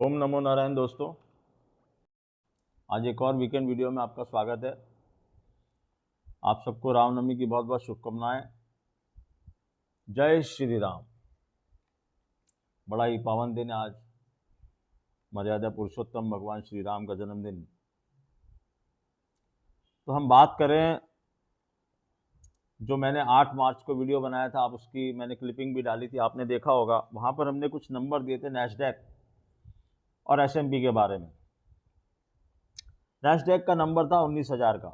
ओम नमो नारायण दोस्तों, आज एक और वीकेंड वीडियो में आपका स्वागत है। आप सबको रामनवमी की बहुत बहुत शुभकामनाएं। जय श्री राम। बड़ा ही पावन दिन है आज, मर्यादा पुरुषोत्तम भगवान श्री राम का जन्मदिन। तो हम बात करें, जो मैंने 8 मार्च को वीडियो बनाया था, आप उसकी मैंने क्लिपिंग भी डाली थी, आपने देखा होगा। वहां पर हमने कुछ नंबर दिए थे नैस्डैक और एसएमपी के बारे में। नैस्डैक का नंबर था 19,000 का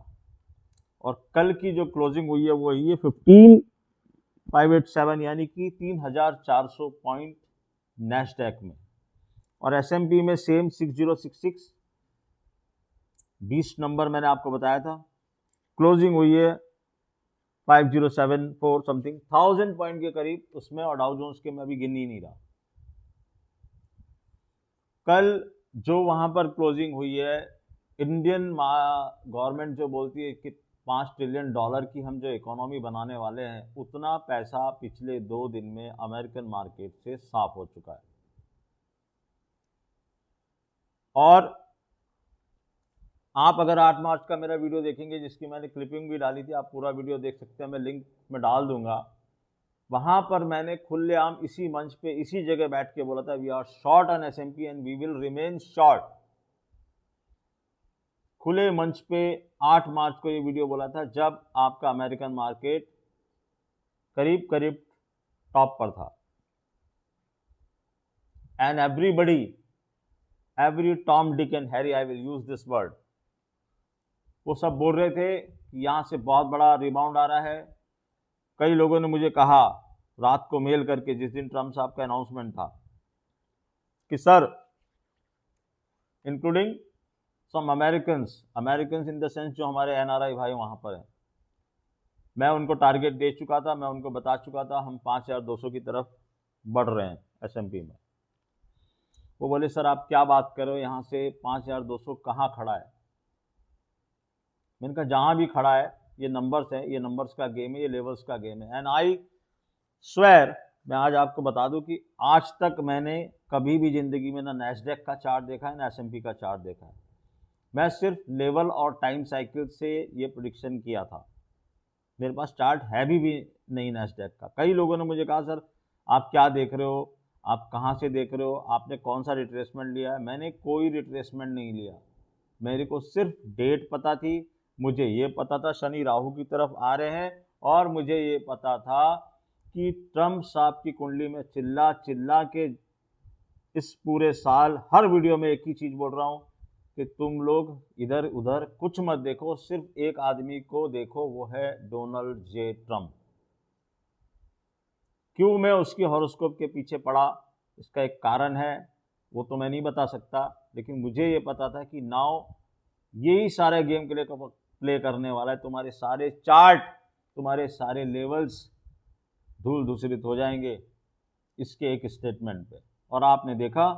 और कल की जो क्लोजिंग हुई है वो हुई है 15,587, यानी कि 3,400 पॉइंट नैस्डैक में। और एसएमपी में सेम 6066, 20 नंबर मैंने आपको बताया था। क्लोजिंग हुई है 5074 समथिंग, 1000 पॉइंट के करीब उसमें। और डाउ जोन्स के मैं अभी गिन ही नहीं रहा। कल जो वहां पर क्लोजिंग हुई है, इंडियन गवर्नमेंट जो बोलती है कि $5 ट्रिलियन की हम जो इकोनॉमी बनाने वाले हैं, उतना पैसा पिछले 2 दिन में अमेरिकन मार्केट से साफ हो चुका है। और आप अगर 8 मार्च का मेरा वीडियो देखेंगे, जिसकी मैंने क्लिपिंग भी डाली थी, आप पूरा वीडियो देख सकते हैं, मैं लिंक में डाल दूंगा। वहां पर मैंने खुलेआम इसी मंच पे, इसी जगह बैठ के बोला था, we are short on S&P and we will remain short. खुले मंच पे 8 मार्च को ये वीडियो बोला था, जब आपका अमेरिकन मार्केट करीब करीब टॉप पर था। And everybody, every Tom Dick and Harry, I will use this word, वो सब बोल रहे थे कि यहां से बहुत बड़ा रिबाउंड आ रहा है। कई लोगों ने मुझे कहा रात को मेल करके, जिस दिन ट्रम्प साहब का अनाउंसमेंट था, कि sir, including some Americans in the sense जो हमारे एनआरआई भाई वहां पर हैं, मैं उनको टारगेट दे चुका था, मैं उनको बता चुका था हम 5200 की तरफ बढ़ रहे हैं एसएमपी में। वो बोले सर आप क्या बात कर रहे हो, यहाँ से 5200 कहाँ खड़ा है। मैंने कहा जहां भी खड़ा है, ये नंबर्स है, ये नंबर्स का गेम है, ये लेवल्स का गेम है। एंड आई स्वेयर, मैं आज आपको बता दूं कि आज तक मैंने कभी भी जिंदगी में ना नैस्डैक का चार्ट देखा है ना एसएमपी का चार्ट देखा है। मैं सिर्फ लेवल और टाइम साइकिल से ये प्रेडिक्शन किया था। मेरे पास चार्ट है भी नहीं नैस्डैक का। कई लोगों ने मुझे कहा सर आप क्या देख रहे हो, आप कहाँ से देख रहे हो, आपने कौन सा रिट्रेसमेंट लिया है। मैंने कोई रिट्रेसमेंट नहीं लिया, मेरे को सिर्फ डेट पता थी। मुझे ये पता था शनि राहु की तरफ आ रहे हैं, और मुझे ये पता था कि ट्रम्प साहब की कुंडली में चिल्ला चिल्ला के इस पूरे साल हर वीडियो में एक ही चीज बोल रहा हूं कि तुम लोग इधर उधर कुछ मत देखो, सिर्फ एक आदमी को देखो, वो है डोनाल्ड जे ट्रम्प। क्यों मैं उसकी हॉरोस्कोप के पीछे पड़ा, इसका एक कारण है, वो तो मैं नहीं बता सकता, लेकिन मुझे ये पता था कि नाउ यही सारे गेम के लिए प्ले करने वाला है। तुम्हारे सारे चार्ट, तुम्हारे सारे लेवल्स धूल धूसरित हो जाएंगे इसके एक स्टेटमेंट पे। और आपने देखा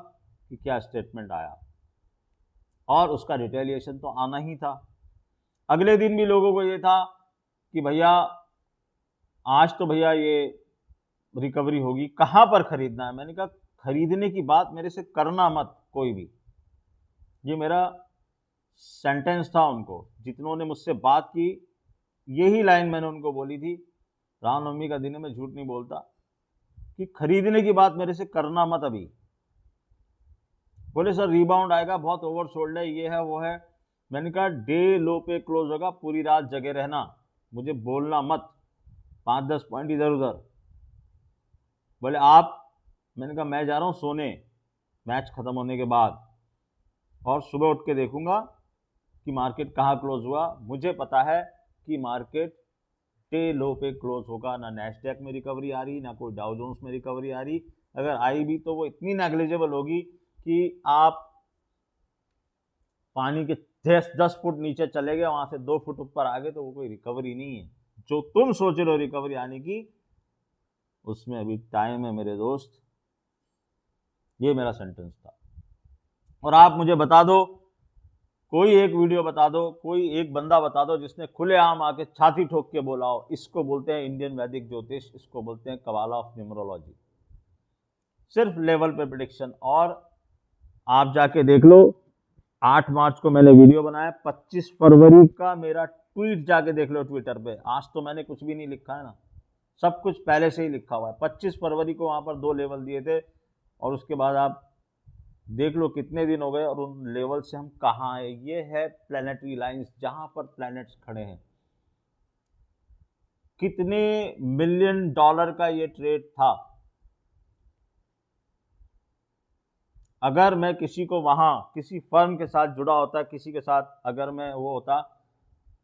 कि क्या स्टेटमेंट आया, और उसका रिटेलिएशन तो आना ही था। अगले दिन भी लोगों को ये था कि भैया आज तो भैया ये रिकवरी होगी, कहां पर खरीदना है। मैंने कहा खरीदने की बात मेरे से करना मत कोई भी। ये मेरा सेंटेंस था उनको, जितनों ने मुझसे बात की, यही लाइन मैंने उनको बोली थी। रामनवमी का दिन है, मैं झूठ नहीं बोलता, कि खरीदने की बात मेरे से करना मत अभी। बोले सर रिबाउंड आएगा, बहुत ओवरसोल्ड है, ये है वो है। मैंने कहा डे लो पे क्लोज होगा, पूरी रात जगे रहना, मुझे बोलना मत 5-10 पॉइंट इधर उधर। बोले आप, मैंने कहा मैं जा रहा हूं सोने मैच खत्म होने के बाद, और सुबह उठ के देखूंगा कि मार्केट कहाँ क्लोज हुआ। मुझे पता है कि मार्केट डे लो पे क्लोज होगा, ना नैस्डैक में रिकवरी आ रही, ना कोई डाउ जोन्स में रिकवरी आ रही। अगर आई भी तो वो इतनी नेग्लिजिबल होगी कि आप पानी के 10 फुट नीचे चले गए, वहां से 2 फुट ऊपर आ गए, तो वो कोई रिकवरी नहीं है। जो तुम सोच रहे हो रिकवरी आने की, उसमें अभी टाइम है मेरे दोस्त। ये मेरा सेंटेंस था। और आप मुझे बता दो, कोई एक वीडियो बता दो, कोई एक बंदा बता दो जिसने खुलेआम आके छाती ठोक के बोला हो इसको बोलते हैं इंडियन वैदिक ज्योतिष, इसको बोलते हैं कबाला ऑफ न्यूमरोलॉजी। सिर्फ लेवल पे प्रेडिक्शन। और आप जाके देख लो, 8 मार्च को मैंने वीडियो बनाया, 25 फरवरी का मेरा ट्वीट जाके देख लो ट्विटर पे। आज तो मैंने कुछ भी नहीं लिखा है ना, सब कुछ पहले से ही लिखा हुआ है। 25 फरवरी को वहां पर 2 लेवल दिए थे, और उसके बाद आप देख लो कितने दिन हो गए और उन लेवल से हम कहाँ आए। ये है प्लैनेटरी लाइंस, जहां पर प्लैनेट्स खड़े हैं। कितने $मिलियन का ये ट्रेड था। अगर मैं किसी को वहां किसी फर्म के साथ जुड़ा होता, किसी के साथ अगर मैं वो होता,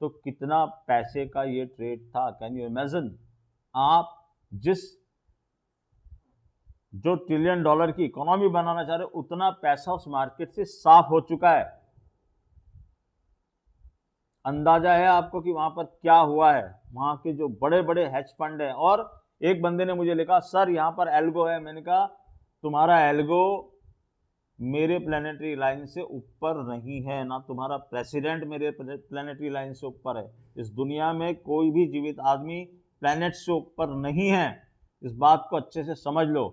तो कितना पैसे का ये ट्रेड था। Can you imagine? आप जो $1 ट्रिलियन की इकोनॉमी बनाना चाह रहे हो, उतना पैसा उस मार्केट से साफ हो चुका है। अंदाजा है आपको कि वहां पर क्या हुआ है। वहां के जो बड़े बड़े हेज फंड है, और एक बंदे ने मुझे लिखा, सर यहां पर एल्गो है। मैंने कहा तुम्हारा एल्गो मेरे प्लैनेटरी लाइन से ऊपर नहीं है, ना तुम्हारा प्रेसिडेंट मेरे प्लैनेटरी लाइन से ऊपर है। इस दुनिया में कोई भी जीवित आदमी प्लैनेट से ऊपर नहीं है। इस बात को अच्छे से समझ लो।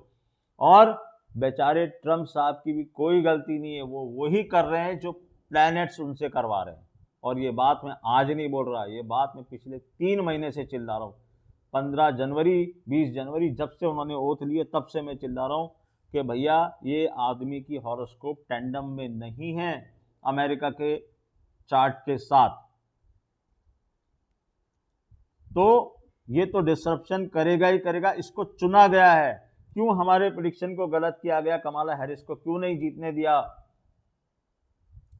और बेचारे ट्रम्प साहब की भी कोई गलती नहीं है, वो वही कर रहे हैं जो प्लैनेट्स उनसे करवा रहे हैं। और ये बात मैं आज नहीं बोल रहा, ये बात मैं पिछले 3 महीने से चिल्ला रहा हूँ। 15 जनवरी 20 जनवरी जब से उन्होंने ओथ लिए, तब से मैं चिल्ला रहा हूँ कि भैया ये आदमी की हॉरोस्कोप टेंडम में नहीं है अमेरिका के चार्ट के साथ। तो ये तो डिसरप्शन करेगा ही करेगा। इसको चुना गया है। क्यों हमारे प्रेडिक्शन को गलत किया गया? कमाला हैरिस को क्यों नहीं जीतने दिया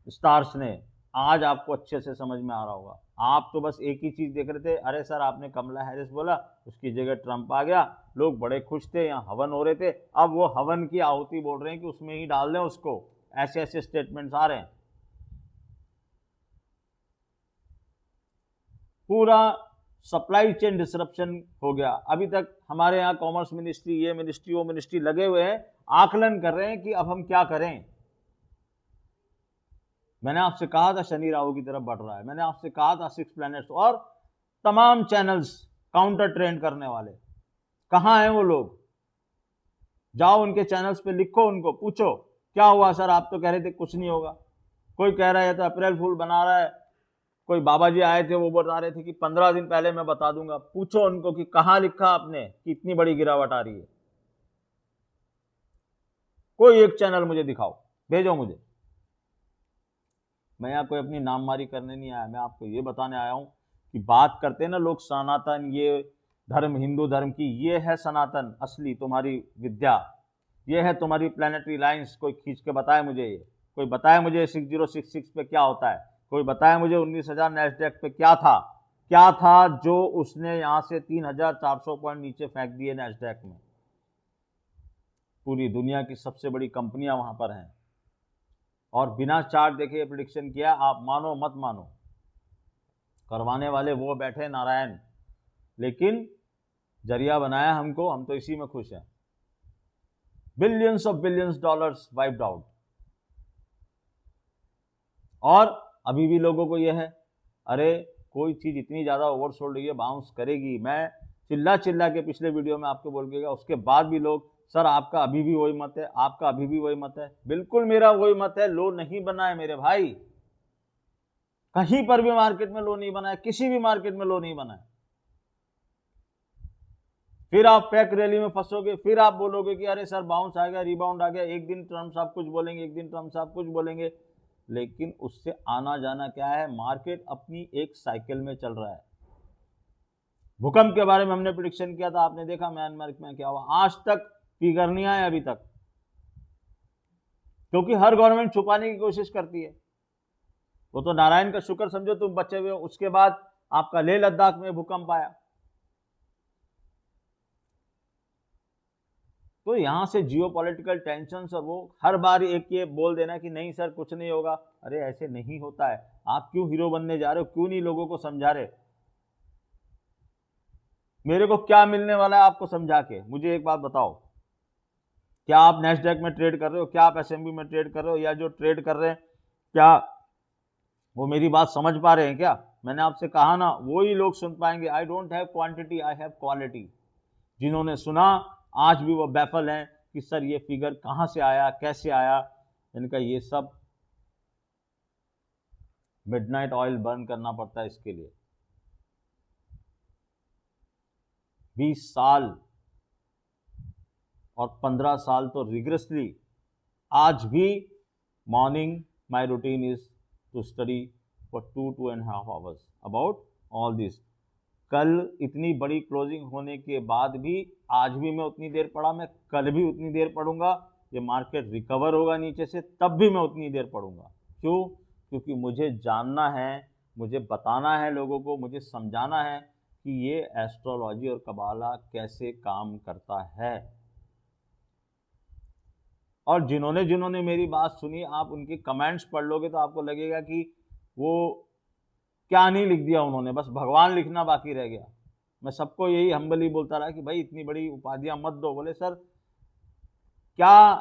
स्टार्स ने? आज आपको अच्छे से समझ में आ रहा होगा। आप तो बस एक ही चीज देख रहे थे, अरे सर आपने कमला हैरिस बोला, उसकी जगह ट्रंप आ गया, लोग बड़े खुश थे, यहाँ हवन हो रहे थे। अब वो हवन की आहुति बोल रहे हैं कि उसमें ही डाल दें उसको। ऐसे ऐसे स्टेटमेंट्स आ रहे हैं। पूरा सप्लाई चेन डिसरप्शन हो गया। अभी तक हमारे यहाँ कॉमर्स मिनिस्ट्री, ये मिनिस्ट्री, वो मिनिस्ट्री लगे हुए हैं, आकलन कर रहे हैं कि अब हम क्या करें। मैंने आपसे कहा था शनि राहु की तरफ बढ़ रहा है, मैंने आपसे कहा था 6 प्लैनेट्स, और तमाम चैनल्स काउंटर ट्रेंड करने वाले कहां हैं वो लोग? जाओ उनके चैनल्स पे, लिखो, उनको पूछो क्या हुआ सर, आप तो कह रहे थे कुछ नहीं होगा। कोई कह रहा है तो अप्रैल फूल बना रहा है। कोई बाबा जी आए थे, वो बता रहे थे कि 15 दिन पहले मैं बता दूंगा। पूछो उनको कि कहां लिखा आपने कि इतनी बड़ी गिरावट आ रही है। कोई एक चैनल मुझे दिखाओ, भेजो मुझे। मैं यहाँ कोई अपनी नाममारी करने नहीं आया, मैं आपको ये बताने आया हूँ कि बात करते हैं ना लोग सनातन, ये धर्म, हिंदू धर्म की, ये है सनातन असली तुम्हारी विद्या, ये है तुम्हारी प्लैनेटरी लाइंस। कोई खींच के बताए मुझे, ये कोई बताए मुझे 6066 पे क्या होता है, कोई बताए मुझे 19,000 नैस्डैक पे क्या था जो उसने यहाँ से 3,400 पॉइंट नीचे फेंक दिए नैस्डैक में। पूरी दुनिया की सबसे बड़ी कंपनियां वहां पर हैं, और बिना चार्ट देखे प्रेडिक्शन किया। आप मानो मत मानो, करवाने वाले वो बैठे नारायण, लेकिन जरिया बनाया हमको, हम तो इसी में खुश हैं। Billions of billions dollars wiped out. और अभी भी लोगों को यह है, अरे कोई चीज इतनी ज्यादा ओवरसोल्ड हुई है, बाउंस करेगी। मैं चिल्ला चिल्ला के पिछले वीडियो में आपको बोल गया, उसके बाद भी लोग, सर आपका अभी भी वही मत है, आपका अभी भी वही मत है। बिल्कुल मेरा वही मत है। लो नहीं बना है मेरे भाई, कहीं पर भी मार्केट में लो नहीं बना है, किसी भी मार्केट में लो नहीं बना है। फिर आप पैक रैली में फंसोगे, फिर आप बोलोगे कि अरे सर बाउंस आ गया, रिबाउंड आ गया। एक दिन ट्रम्प साहब कुछ बोलेंगे, एक दिन ट्रम्प साहब कुछ बोलेंगे, लेकिन उससे आना जाना क्या है? मार्केट अपनी एक साइकिल में चल रहा है। भूकंप के बारे में हमने प्रेडिक्शन किया था, आपने देखा म्यांमार में क्या हुआ। आज तक फिगर नहीं आया अभी तक, क्योंकि हर गवर्नमेंट छुपाने की कोशिश करती है। वो तो नारायण का शुक्र समझो तुम बचे हुए हो। उसके बाद आपका लेह लद्दाख में भूकंप आया। तो यहां से जियोपॉलिटिकल टेंशन और वो हर बार एक ये बोल देना कि नहीं सर कुछ नहीं होगा। अरे ऐसे नहीं होता है। आप क्यों हीरो बनने जा रहे हो? क्यों नहीं लोगों को समझा रहे? मेरे को क्या मिलने वाला है आपको समझा के? मुझे एक बात बताओ, क्या आप नेस्डैक में ट्रेड कर रहे हो? क्या आप एसएमबी में ट्रेड कर रहे हो? या जो ट्रेड कर रहे हैं, क्या वो मेरी बात समझ पा रहे हैं क्या? मैंने आपसे कहा ना, वो ही लोग सुन पाएंगे। I don't have quantity, I have quality. जिन्होंने सुना आज भी वो बैफल हैं कि सर ये फिगर कहां से आया, कैसे आया। मैंने कहा ये सब मिडनाइट ऑयल बर्न करना पड़ता है इसके लिए। 20 साल और 15 साल तो रिगरसली, आज भी morning my routine is to study for 2.5 hours about all this. कल इतनी बड़ी क्लोजिंग होने के बाद भी आज भी मैं उतनी देर पढ़ा, मैं कल भी उतनी देर पढ़ूंगा। ये मार्केट रिकवर होगा नीचे से तब भी मैं उतनी देर पढ़ूंगा। क्यों? क्योंकि मुझे जानना है, मुझे बताना है लोगों को, मुझे समझाना है कि ये एस्ट्रोलॉजी और कबाला कैसे काम करता है। और जिन्होंने जिन्होंने मेरी बात सुनी, आप उनके कमेंट्स पढ़ लोगे तो आपको लगेगा कि वो क्या नहीं लिख दिया उन्होंने, बस भगवान लिखना बाकी रह गया। मैं सबको यही हम्बली बोलता रहा कि भाई इतनी बड़ी उपाधियां मत दो। बोले सर क्या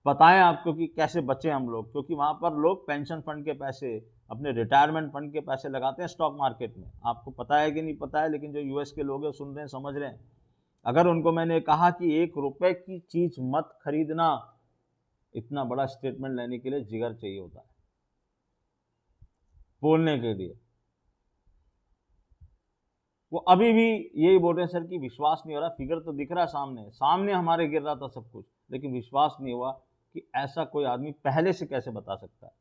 बताएं आपको कि कैसे बचें हम लोग, क्योंकि वहां पर लोग पेंशन फंड के पैसे, अपने रिटायरमेंट फंड के पैसे लगाते हैं स्टॉक मार्केट में। आपको पता है कि नहीं पता है, लेकिन जो यूएस के लोग हैं सुन रहे हैं, समझ रहे हैं। अगर उनको मैंने कहा कि 1 रुपए की चीज मत खरीदना, इतना बड़ा स्टेटमेंट लेने के लिए जिगर चाहिए होता है बोलने के लिए। वो अभी भी यही बोल रहे हैं सर कि विश्वास नहीं हो रहा, फिगर तो दिख रहा सामने सामने हमारे गिर रहा था सब कुछ, लेकिन विश्वास नहीं हुआ कि ऐसा कोई आदमी पहले से कैसे बता सकता है।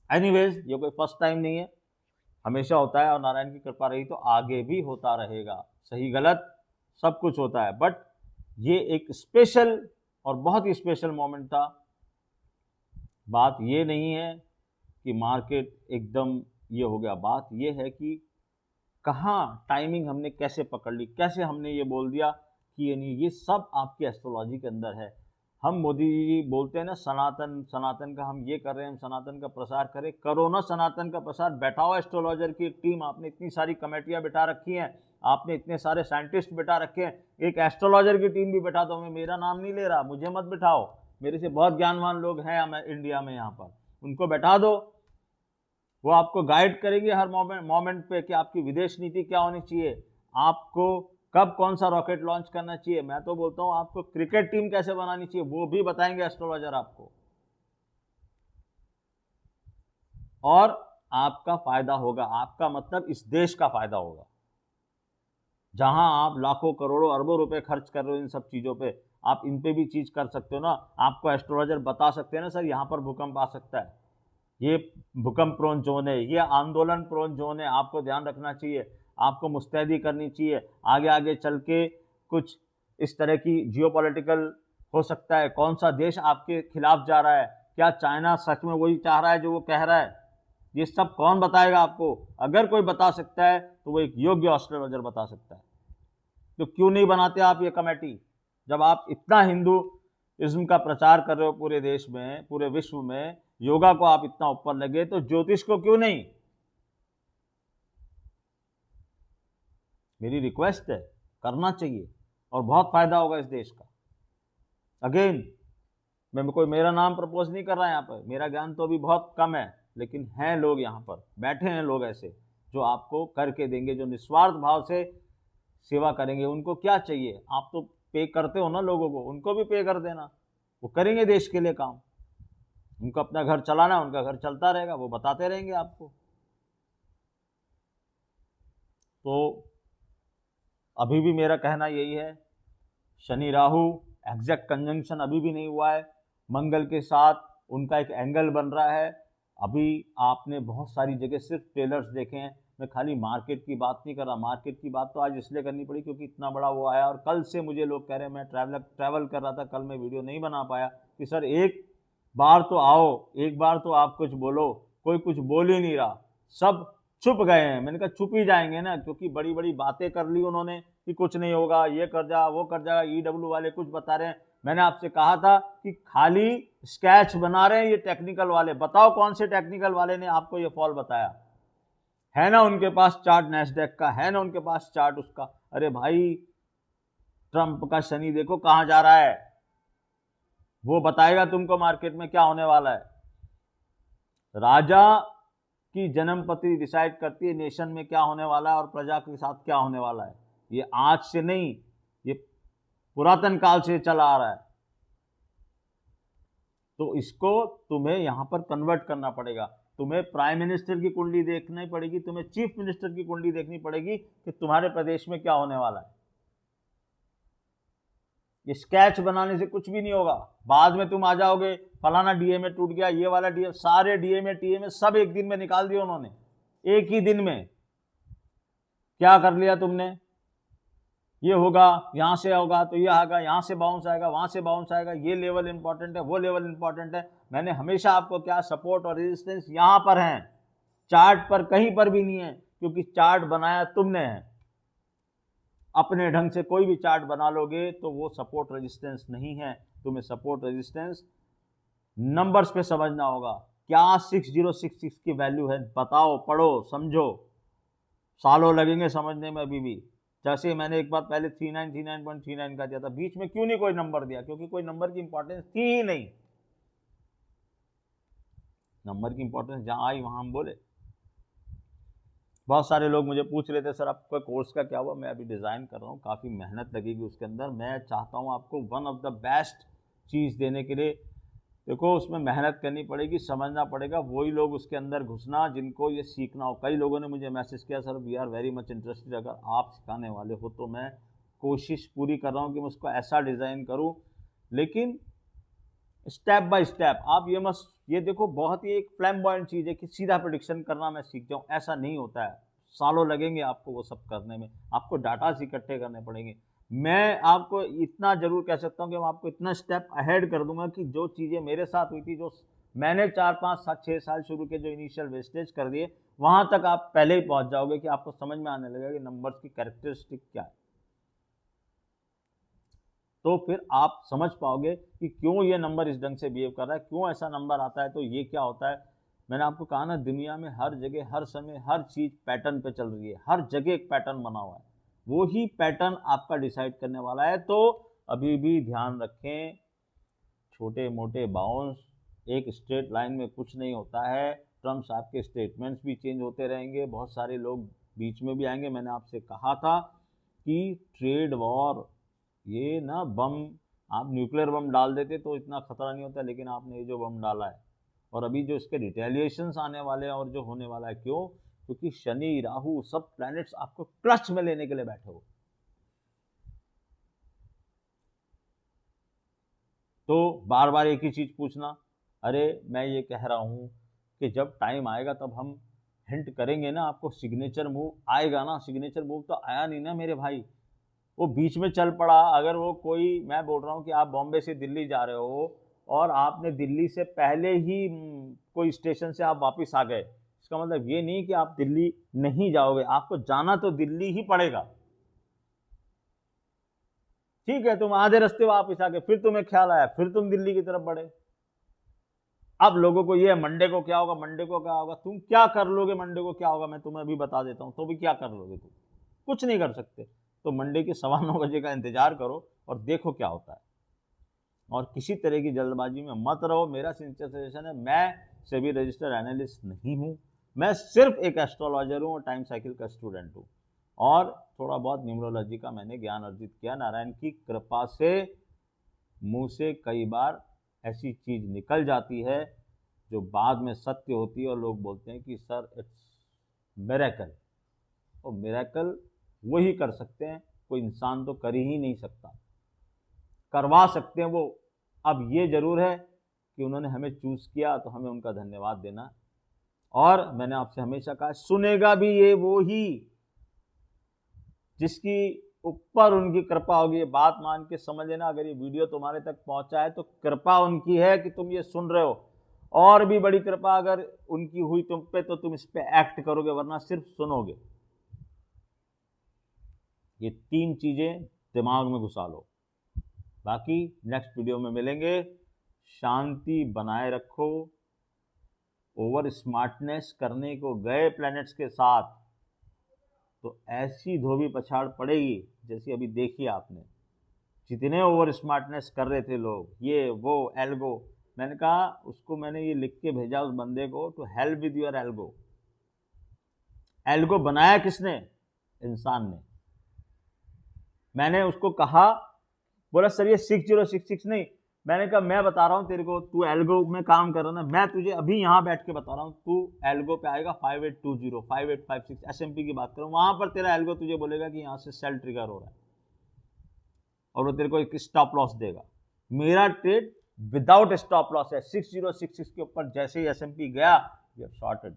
एनीवेज, ये कोई फर्स्ट टाइम नहीं है, हमेशा होता है और नारायण की कृपा रही तो आगे भी होता रहेगा। सही गलत सब कुछ होता है, बट ये एक स्पेशल और बहुत ही स्पेशल मोमेंट था। बात ये नहीं है कि मार्केट एकदम ये हो गया, बात ये है कि कहाँ टाइमिंग हमने कैसे पकड़ ली, कैसे हमने ये बोल दिया कि ये नहीं, ये सब आपकी एस्ट्रोलॉजी के अंदर है। हम मोदी जी बोलते हैं ना सनातन सनातन का हम ये कर रहे हैं, हम सनातन का प्रसार करें, करो ना सनातन का प्रसार। बैठाओ एस्ट्रोलॉजर की टीम, आपने इतनी सारी कमेटियां बिठा रखी हैं, आपने इतने सारे साइंटिस्ट बिठा रखे हैं, एक एस्ट्रोलॉजर की टीम भी बिठा दो। मैं मेरा नाम नहीं ले रहा, मुझे मत बिठाओ, मेरे से बहुत ज्ञानवान लोग हैं इंडिया में यहाँ पर, उनको बैठा दो। वो आपको गाइड करेंगे हर मोमेंट पे कि आपकी विदेश नीति क्या होनी चाहिए, आपको कब कौन सा रॉकेट लॉन्च करना चाहिए। मैं तो बोलता हूं आपको क्रिकेट टीम कैसे बनानी चाहिए वो भी बताएंगे एस्ट्रोलॉजर आपको, और आपका फायदा होगा। आपका मतलब इस देश का फायदा होगा। जहां आप लाखों करोड़ों अरबों रुपए खर्च कर रहे हो इन सब चीजों पे, आप इन पे भी चीज कर सकते हो ना। आपको एस्ट्रोलॉजर बता सकते हैं ना सर यहां पर भूकंप आ सकता है, ये भूकंप प्रोन जोन है, ये आंदोलन प्रोन जोन है, आपको ध्यान रखना चाहिए, आपको मुस्तैदी करनी चाहिए। आगे आगे चल के कुछ इस तरह की जियोपॉलिटिकल हो सकता है, कौन सा देश आपके खिलाफ जा रहा है, क्या चाइना सच में वही चाह रहा है जो वो कह रहा है, ये सब कौन बताएगा आपको। अगर कोई बता सकता है तो वो एक योग्य एस्ट्रोलॉजर बता सकता है। तो क्यों नहीं बनाते आप ये कमेटी? जब आप इतना हिंदुइज्म का प्रचार कर रहे हो पूरे देश में, पूरे विश्व में, योगा को आप इतना ऊपर लगे, तो ज्योतिष को क्यों नहीं? मेरी रिक्वेस्ट है, करना चाहिए और बहुत फायदा होगा इस देश का। अगेन, मैं कोई मेरा नाम प्रपोज नहीं कर रहा यहाँ पर, मेरा ज्ञान तो अभी बहुत कम है, लेकिन हैं लोग यहाँ पर बैठे हैं लोग ऐसे जो आपको करके देंगे, जो निस्वार्थ भाव से सेवा करेंगे। उनको क्या चाहिए? आप तो पे करते हो ना लोगों को, उनको भी पे कर देना, वो करेंगे देश के लिए काम। उनको अपना घर चलाना, उनका घर चलता रहेगा, वो बताते रहेंगे आपको। तो अभी भी मेरा कहना यही है, शनि राहु एग्जैक्ट कंजंक्शन अभी भी नहीं हुआ है, मंगल के साथ उनका एक एंगल बन रहा है। अभी आपने बहुत सारी जगह सिर्फ ट्रेलर्स देखे हैं, मैं खाली मार्केट की बात नहीं कर रहा। मार्केट की बात तो आज इसलिए करनी पड़ी क्योंकि इतना बड़ा वो आया, और कल से मुझे लोग कह रहे हैं, मैं ट्रैवल कर रहा था कल, मैं वीडियो नहीं बना पाया, कि सर एक बार तो आओ, एक बार तो आप कुछ बोलो। कोई कुछ बोल ही नहीं रहा, सब चुप गए हैं। मैंने कहा चुप ही जाएंगे ना, क्योंकि बड़ी बड़ी बातें कर ली उन्होंने कि कुछ नहीं होगा, ये कर जा वो कर जाएगा, ईडब्ल्यू वाले कुछ बता रहे हैं। मैंने आपसे कहा था कि खाली स्केच बना रहे हैं ये टेक्निकल वाले, बताओ कौन से टेक्निकल वाले ने आपको ये फॉल बताया है? ना उनके पास चार्ट नैस्डैक का, है ना उनके पास चार्ट उसका। अरे भाई, ट्रंप का शनि देखो कहां जा रहा है, वो बताएगा तुमको मार्केट में क्या होने वाला है। राजा की जन्मपत्री डिसाइड करती है नेशन में क्या होने वाला है और प्रजा के साथ क्या होने वाला है। ये आज से नहीं, ये पुरातन काल से चला आ रहा है। तो इसको तुम्हें यहाँ पर कन्वर्ट करना पड़ेगा। तुम्हें प्राइम मिनिस्टर की कुंडली देखनी पड़ेगी, तुम्हें चीफ मिनिस्टर की कुंडली देखनी पड़ेगी कि तुम्हारे प्रदेश में क्या होने वाला है। ये स्केच बनाने से कुछ भी नहीं होगा। बाद में तुम आ जाओगे फलाना डीएमए टूट गया, ये वाला डीएमए, सारे डीएमए टीएमए सब एक दिन में निकाल दिए उन्होंने। एक ही दिन में क्या कर लिया तुमने, ये होगा, यहां से होगा तो ये आएगा, यहां से बाउंस आएगा, वहां से बाउंस आएगा, ये लेवल इंपॉर्टेंट है, वो लेवल इंपॉर्टेंट है। मैंने हमेशा आपको क्या, सपोर्ट और रेजिस्टेंस यहां पर है, चार्ट पर कहीं पर भी नहीं है, क्योंकि चार्ट बनाया तुमने है। अपने ढंग से कोई भी चार्ट बना लोगे तो वो सपोर्ट रेजिस्टेंस नहीं है। तुम्हें सपोर्ट रेजिस्टेंस नंबर्स पे समझना होगा। क्या 6066 की वैल्यू है, बताओ, पढ़ो, समझो। सालों लगेंगे समझने में अभी भी। जैसे मैंने एक बार पहले 3939.39 का दिया था, बीच में क्यों नहीं कोई नंबर दिया, क्योंकि कोई नंबर की इंपॉर्टेंस थी ही नहीं। नंबर की इंपॉर्टेंस जहां आई वहां हम बोले। बहुत सारे लोग मुझे पूछ रहे थे सर आपका कोर्स का क्या हुआ। मैं अभी डिज़ाइन कर रहा हूँ, काफ़ी मेहनत लगेगी उसके अंदर। मैं चाहता हूँ आपको वन ऑफ द बेस्ट चीज़ देने के लिए। देखो उसमें मेहनत करनी पड़ेगी, समझना पड़ेगा, वही लोग उसके अंदर घुसना जिनको ये सीखना हो। कई लोगों ने मुझे मैसेज किया sir we are very much interested, अगर आप सिखाने वाले हो तो मैं कोशिश पूरी कर रहा हूँ कि मैं उसको ऐसा डिज़ाइन करूँ, लेकिन स्टेप बाय स्टेप। आप ये देखो बहुत ही एक फ्लैम्बॉयंट चीज़ है कि सीधा प्रेडिक्शन करना मैं सीख जाऊँ, ऐसा नहीं होता है। सालों लगेंगे आपको वो सब करने में, आपको डाटा इकट्ठे करने पड़ेंगे। मैं आपको इतना जरूर कह सकता हूँ कि मैं आपको इतना स्टेप अहेड कर दूंगा कि जो चीज़ें मेरे साथ हुई थी, जो मैंने 4 5 7 6 साल शुरू के जो इनिशियल वेस्टेज कर दिए, वहां तक आप पहले ही पहुंच जाओगे कि आपको समझ में आने लगेगा कि नंबर्स की कैरेक्टरिस्टिक क्या है। तो फिर आप समझ पाओगे कि क्यों ये नंबर इस ढंग से बिहेव कर रहा है, क्यों ऐसा नंबर आता है, तो ये क्या होता है। मैंने आपको कहा ना, दुनिया में हर जगह, हर समय, हर चीज़ पैटर्न पे चल रही है। हर जगह एक पैटर्न बना हुआ है, वो ही पैटर्न आपका डिसाइड करने वाला है। तो अभी भी ध्यान रखें, छोटे मोटे बाउंस, एक स्ट्रेट लाइन में कुछ नहीं होता है। टर्म्स आपके स्टेटमेंट्स भी चेंज होते रहेंगे, बहुत सारे लोग बीच में भी आएंगे। मैंने आपसे कहा था कि ट्रेड वॉर, ये ना बम, आप न्यूक्लियर बम डाल देते तो इतना खतरा नहीं होता, लेकिन आपने ये जो बम डाला है और अभी जो इसके रिटेलिएशंस आने वाले हैं और जो होने वाला है, क्यों, क्योंकि शनि राहु सब प्लैनेट्स आपको क्लच में लेने के लिए बैठे हो। तो बार बार एक ही चीज पूछना, अरे मैं ये कह रहा हूं कि जब टाइम आएगा तब हम हिंट करेंगे ना आपको, सिग्नेचर मूव आएगा ना। सिग्नेचर मूव तो आया नहीं ना मेरे भाई, वो बीच में चल पड़ा। अगर वो कोई, मैं बोल रहा हूँ कि आप बॉम्बे से दिल्ली जा रहे हो और आपने दिल्ली से पहले ही कोई स्टेशन से आप वापस आ गए, इसका मतलब ये नहीं कि आप दिल्ली नहीं जाओगे, आपको जाना तो दिल्ली ही पड़ेगा। ठीक है, तुम आधे रास्ते वापस आ गए, फिर तुम्हें ख्याल आया, फिर तुम दिल्ली की तरफ बढ़े। अब लोगों को ये मंडे को क्या होगा, मंडे को क्या होगा, तुम क्या कर लोगे, मंडे को क्या होगा मैं तुम्हें अभी बता देता हूं। तो भी क्या कर लोगे, तुम कुछ नहीं कर सकते। तो मंडे के 9:15 का इंतजार करो और देखो क्या होता है, और किसी तरह की जल्दबाजी में मत रहो। मेरा सिंसियर सजेशन है, मैं सेबी रजिस्टर्ड एनालिस्ट नहीं हूँ, मैं सिर्फ एक एस्ट्रोलॉजर हूँ और टाइम साइकिल का स्टूडेंट हूँ, और थोड़ा बहुत न्यूमरोलॉजी का मैंने ज्ञान अर्जित किया। नारायण की कृपा से मुंह से कई बार ऐसी चीज निकल जाती है जो बाद में सत्य होती है, और लोग बोलते हैं कि सर इट्स मिरेकल। और मिरेकल वही कर सकते हैं, कोई इंसान तो कर ही नहीं सकता, करवा सकते हैं वो। अब ये जरूर है कि उन्होंने हमें चूज किया, तो हमें उनका धन्यवाद देना। और मैंने आपसे हमेशा कहा, सुनेगा भी ये वो ही जिसकी ऊपर उनकी कृपा होगी। ये बात मान के समझ लेना, अगर ये वीडियो तुम्हारे तक पहुंचा है तो कृपा उनकी है कि तुम ये सुन रहे हो, और भी बड़ी कृपा अगर उनकी हुई तुम पे तो तुम इस पे एक्ट करोगे, वरना सिर्फ सुनोगे। ये 3 चीजें दिमाग में घुसा लो। बाकी नेक्स्ट वीडियो में मिलेंगे। शांति बनाए रखो। ओवर स्मार्टनेस करने को गए प्लैनेट्स के साथ तो ऐसी धोबी पछाड़ पड़ेगी जैसी अभी देखी आपने। जितने ओवर स्मार्टनेस कर रहे थे लोग, ये वो एल्गो, मैंने कहा उसको, मैंने ये लिख के भेजा उस बंदे को, to help with your algo. Algo बनाया किसने, इंसान ने। मैंने उसको कहा, बोला सर ये 6066 नहीं, मैंने कहा मैं बता रहा हूँ तेरे को, तू एल्गो में काम कर रहा ना, मैं तुझे अभी यहाँ बैठ के बता रहा हूँ, तू एल्गो पे आएगा 5820 5856 एसएमपी की बात करूँ, वहां पर तेरा एल्गो तुझे बोलेगा कि यहाँ से सेल ट्रिगर हो रहा है और वो तेरे को एक स्टॉप लॉस देगा। मेरा ट्रेड विदाउट स्टॉप लॉस है, 6066 के ऊपर जैसे ही एसएमपी गया यू हैव शॉर्टेड।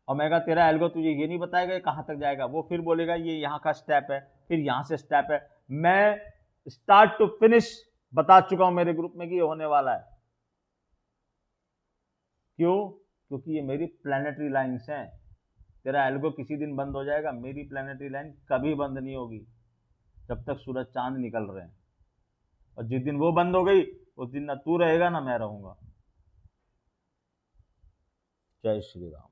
और मैं कहा तेरा एल्गो तुझे ये नहीं बताएगा ये कहां तक जाएगा, वो फिर बोलेगा ये यहाँ का स्टेप है, फिर यहां से स्टेप है। मैं स्टार्ट टू फिनिश बता चुका हूं मेरे ग्रुप में कि ये होने वाला है। क्यों? क्योंकि ये मेरी प्लैनेटरी लाइंस हैं। तेरा एल्गो किसी दिन बंद हो जाएगा, मेरी प्लैनेटरी लाइन कभी बंद नहीं होगी जब तक सूरज चांद निकल रहे हैं। और जिस दिन वो बंद हो गई उस दिन ना तू रहेगा ना मैं रहूंगा। जय श्री राम।